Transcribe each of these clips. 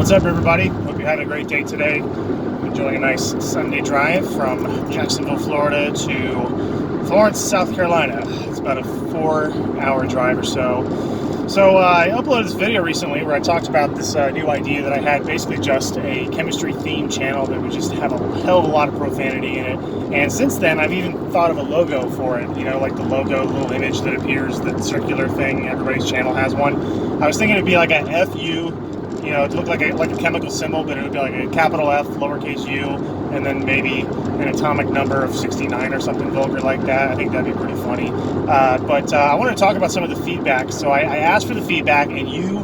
What's up, everybody? Hope you're having a great day today. I'm enjoying a nice Sunday drive from Jacksonville, Florida to Florence, South Carolina. It's about a 4-hour drive or so. So I uploaded this video recently where I talked about this new idea that I had, basically just a chemistry themed channel that would just have a hell of a lot of profanity in it. And since then, I've even thought of a logo for it, you know, like the logo, little image that appears, the circular thing. Everybody's channel has one. I was thinking it'd be like a FU. You know, it looked like a chemical symbol, but it would be like a capital F, lowercase u, and then maybe an atomic number of 69 or something vulgar like that. I think that'd be pretty funny. But I want to talk about some of the feedback. So I asked for the feedback, and you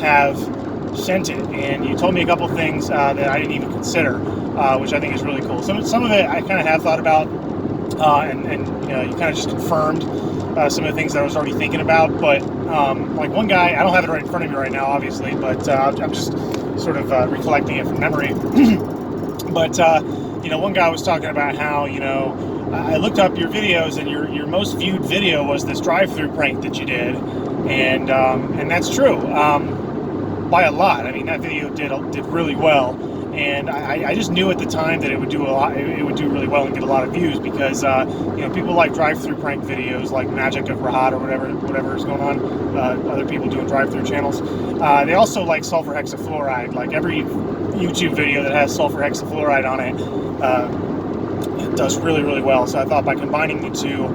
have sent it, and you told me a couple things that I didn't even consider, which I think is really cool. Some of it I kind of have thought about, and you know, you kind of just confirmed some of the things that I was already thinking about. But like one guy, I don't have it right in front of me right now, obviously, but I'm just sort of recollecting it from memory. But you know, one guy was talking about how, you know, I looked up your videos, and your most viewed video was this drive-through prank that you did, and that's true, by a lot. I mean, that video did really well. And I just knew at the time that it would do a lot. It would do really well and get a lot of views because you know, people like drive-through prank videos, like Magic of Rahat or whatever is going on. Other people doing drive-through channels. They also like sulfur hexafluoride. Like every YouTube video that has sulfur hexafluoride on it, it does really, really well. So I thought by combining the two,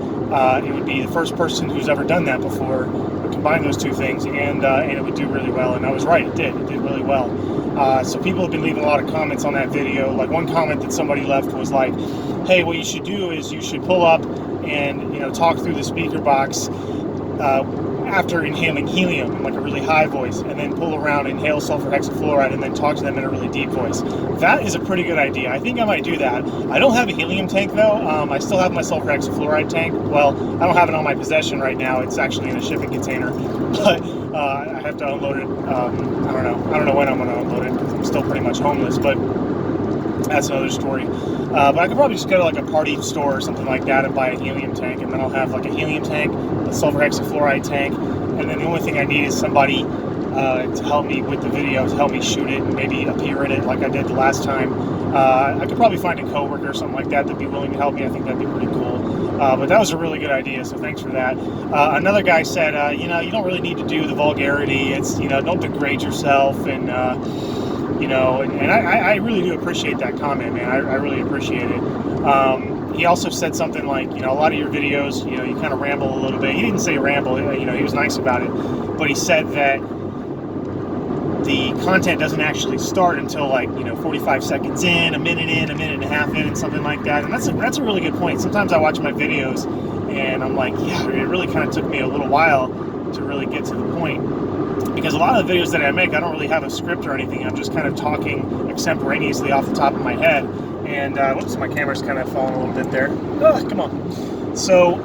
it would be the first person who's ever done that before. Combine those two things, and it would do really well. And I was right; it did really well. So people have been leaving a lot of comments on that video. Like one comment that somebody left was like, "Hey, what you should do is you should pull up and, you know, talk through the speaker box after inhaling helium in like a really high voice, and then pull around, inhale sulfur hexafluoride, and then talk to them in a really deep voice." That is a pretty good idea. I think I might do that. I don't have a helium tank though. I still have my sulfur hexafluoride tank. Well, I don't have it on my possession right now. It's actually in a shipping container, but I have to unload it. I don't know when I'm going to unload it because I'm still pretty much homeless, but that's another story. But I could probably just go to like a party store or something like that and buy a helium tank, and then I'll have like a helium tank, a sulfur hexafluoride tank, and then the only thing I need is somebody to help me with the video, to help me shoot it and maybe appear in it like I did the last time. I could probably find a coworker or something like that that'd be willing to help me. I think that'd be pretty cool. But that was a really good idea, so thanks for that. Another guy said, you know, you don't really need to do the vulgarity. It's, you know, don't degrade yourself, and you know, and I really do appreciate that comment, man. I really appreciate it. He also said something like, you know, a lot of your videos, you know, you kind of ramble a little bit. He didn't say ramble, you know, he was nice about it, but he said that the content doesn't actually start until like, you know, 45 seconds in, a minute and a half in, and something like that. And that's a really good point. Sometimes I watch my videos and I'm like, yeah, it really kind of took me a little while to really get to the point. Because a lot of the videos that I make, I don't really have a script or anything. I'm just kind of talking extemporaneously off the top of my head. And, whoops, my camera's kind of falling a little bit there. Oh, come on. So,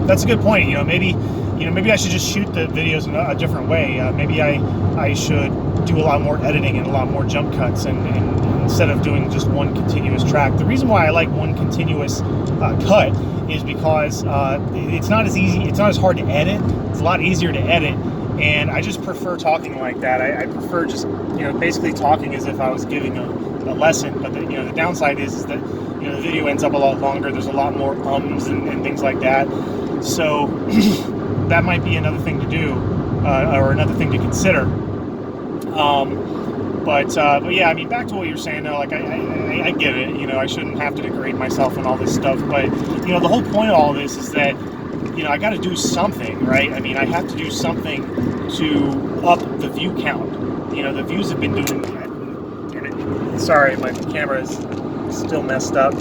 that's a good point. You know, maybe I should just shoot the videos in a different way. Maybe I should do a lot more editing and a lot more jump cuts, and instead of doing just one continuous track. The reason why I like one continuous cut is because it's not as easy, it's not as hard to edit. It's a lot easier to edit, and I just prefer talking like that. I prefer just, you know, basically talking as if I was giving a lesson. But you know, the downside is that, you know, the video ends up a lot longer. There's a lot more ums and things like that. So that might be another thing to do, or another thing to consider. But yeah, I mean, back to what you're saying though, like I get it, you know, I shouldn't have to degrade myself and all this stuff, but, you know, the whole point of all this is that, you know, I got to do something, right? I mean, I have to do something to up the view count. You know, the views have been doing, damn it, sorry, my camera is still messed up.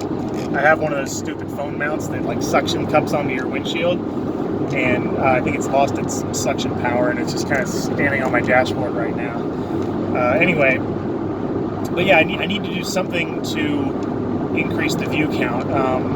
I have one of those stupid phone mounts that like suction cups onto your windshield, and I think it's lost its suction power, and it's just kind of standing on my dashboard right now. Anyway, but yeah, I need to do something to increase the view count.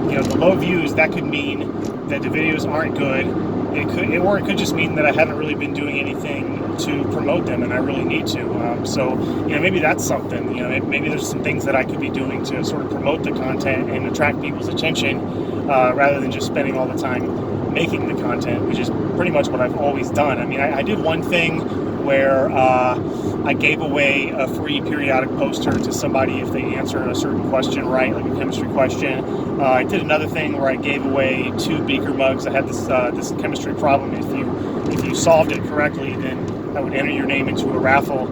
You know, the low views, that could mean that the videos aren't good. Or it could just mean that I haven't really been doing anything to promote them, and I really need to. So, you know, maybe that's something. You know, maybe there's some things that I could be doing to sort of promote the content and attract people's attention, rather than just spending all the time making the content, which is pretty much what I've always done. I mean, I did one thing where I gave away a free periodic poster to somebody if they answer a certain question right, like a chemistry question. I did another thing where I gave away 2 beaker mugs. I had this chemistry problem. If you solved it correctly, then I would enter your name into a raffle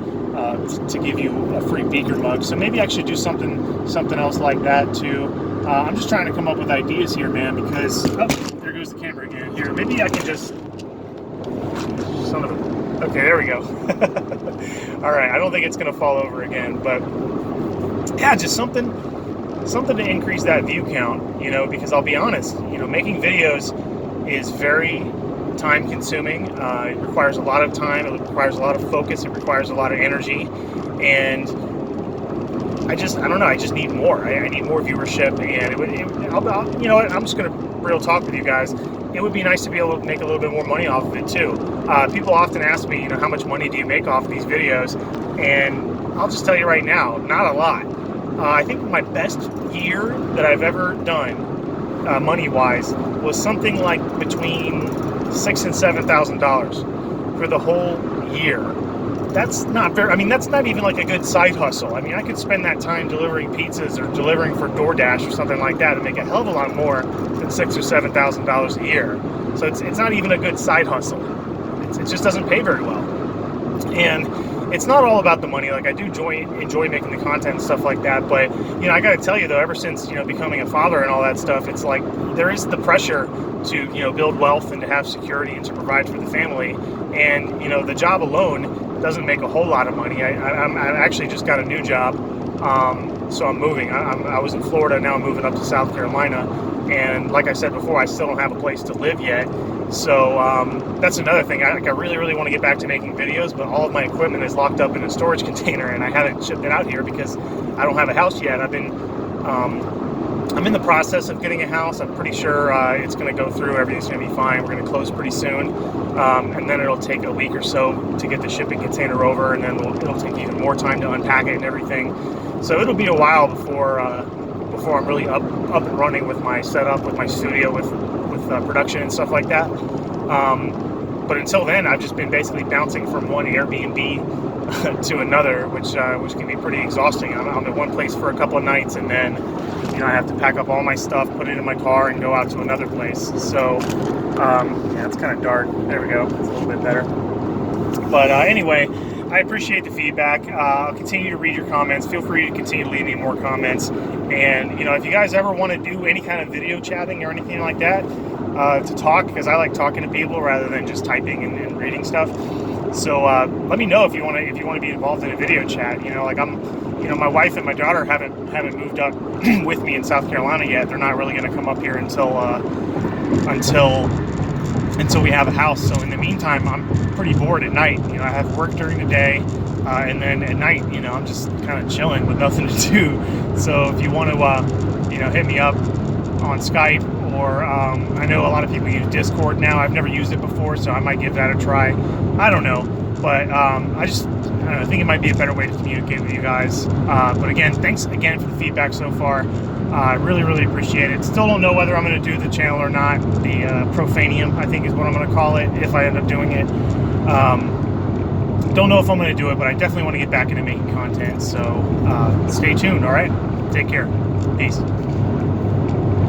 to give you a free beaker mug. So maybe I should do something else like that too. I'm just trying to come up with ideas here, man, because there goes the camera again. Here, maybe I can just okay, there we go. All right, I don't think it's gonna fall over again, but yeah, just something to increase that view count, you know, because I'll be honest, you know, making videos is very time consuming. It requires a lot of time, it requires a lot of focus, it requires a lot of energy, and I don't know, I just need more. I need more viewership, and you know what, I'm just gonna real talk with you guys. It would be nice to be able to make a little bit more money off of it too. People often ask me, you know, how much money do you make off of these videos? And I'll just tell you right now, not a lot. I think my best year that I've ever done, money-wise, was something like between $6,000 and $7,000 for the whole year. That's not very, I mean, that's not even like a good side hustle. I mean, I could spend that time delivering pizzas or delivering for DoorDash or something like that and make a hell of a lot more than $6,000 or $7,000 a year. So it's not even a good side hustle. It just doesn't pay very well. And it's not all about the money. Like, I do enjoy making the content and stuff like that, but you know, I gotta tell you though, ever since, you know, becoming a father and all that stuff, it's like there is the pressure to, you know, build wealth and to have security and to provide for the family. And you know, the job alone doesn't make a whole lot of money. I actually just got a new job, so I'm moving. I was in Florida, now I'm moving up to South Carolina, and like I said before, I still don't have a place to live yet. So that's another thing. I really want to get back to making videos, but all of my equipment is locked up in a storage container, and I haven't shipped it out here because I don't have a house yet. I'm in the process of getting a house. I'm pretty sure it's going to go through. Everything's going to be fine. We're going to close pretty soon, and then it'll take a week or so to get the shipping container over, and then it'll take even more time to unpack it and everything. So it'll be a while before I'm really up and running with my setup, with my studio, with production and stuff like that. But until then, I've just been basically bouncing from one Airbnb to another, which can be pretty exhausting. I'm at one place for a couple of nights, and then, you know, I have to pack up all my stuff, put it in my car, and go out to another place. So yeah, it's kind of dark. There we go. It's a little bit better. But anyway, I appreciate the feedback. I'll continue to read your comments. Feel free to continue to leave me more comments. And you know, if you guys ever want to do any kind of video chatting or anything like that, to talk, because I like talking to people rather than just typing and reading stuff. So let me know if you want to be involved in a video chat. You know, like my wife and my daughter haven't moved up with me in South Carolina yet. They're not really going to come up here until we have a house. So in the meantime, I'm pretty bored at night. You know, I have work during the day, and then at night, you know, I'm just kind of chilling with nothing to do. So if you want to, you know, hit me up on Skype, or I know a lot of people use Discord now. I've never used it before, so I might give that a try. I don't know, but I think it might be a better way to communicate with you guys. But again, thanks again for the feedback so far. I really appreciate it. Still don't know whether I'm going to do the channel or not. The Profanium, I think, is what I'm going to call it if I end up doing it. Don't know if I'm going to do it, but I definitely want to get back into making content. So stay tuned, all right? Take care. Peace.